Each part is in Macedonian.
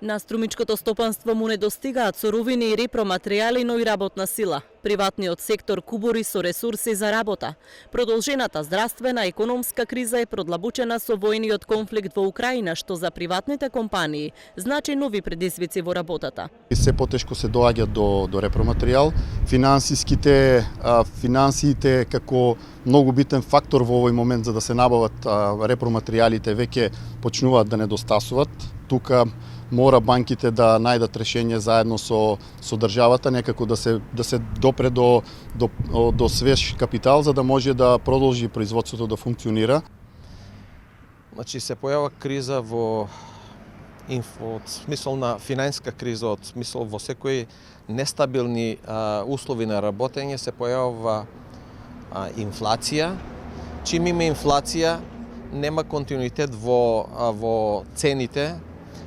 На струмичкото стопанство му недостигаат суровини и репроматеријали, но и работна сила. Приватниот сектор кубури со ресурси за работа. Продолжената здравствена економска криза е продлабучена со војниот конфликт во Украина, што за приватните компании значи нови предизвици во работата. Се потешко се доаѓа до репроматеријал. Финансиите како многу битен фактор во овој момент за да се набават репроматеријалите веќе почнуваат да недостасуваат. Тука мора банките да најдат решение заедно со државата, некако да се допре до свеж капитал за да може да продолжи производството да функционира. Значи се појава криза од смисол на финансиска криза, од смисол во секои нестабилни услови на работење се појавува инфлација. Чим има инфлација, нема континуитет во цените,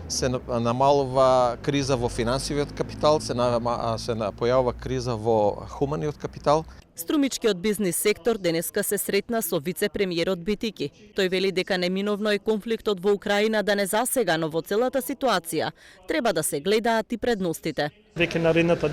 се намалува криза во финансивиот капитал, се појавува криза во хуманиот капитал. Струмичкиот бизнис сектор денеска се сретна со вице-премиерот Битики. Тој вели дека неминовно е конфликтот во Украина да не засега, но во целата ситуација треба да се гледаат и предностите. Веќе наредната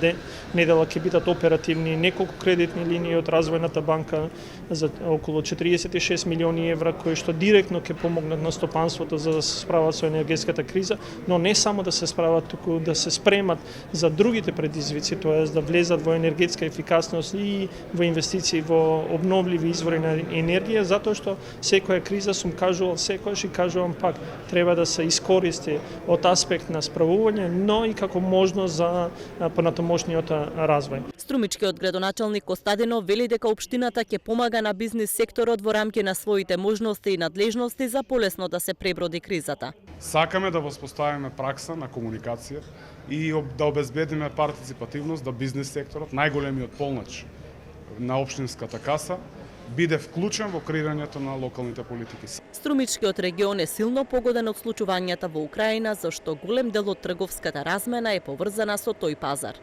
недела ќе бидат оперативни неколку кредитни линии од Развојната банка за околу 46 милиони евра, кои што директно ќе помогнат на стопанството за да се справат со енергетската криза, но не само да се справат, туку да се спремат за другите предизвици, тоа да влезат во енергетска ефикасност и во инвестиции во обновливи извори на енергија, затоа што секоја криза, сум кажувал секојаш и кажувам пак, треба да се искористи од аспект на справување, но и како можност за понатамошниот развој. Струмичкиот градоначалник Костадинов вели дека општината ќе помага на бизнис секторот во рамки на своите можности и надлежности за полесно да се преброди кризата. Сакаме да воспоставиме пракса на комуникација и да обезбедиме партиципативност да бизнис секторот, најголемиот полнач на општинската каса, биде вклучен во креирањето на локалните политики. Струмичкиот регион е силно погоден од случувањата во Украина, зашто голем дел од трговската размена е поврзана со тој пазар.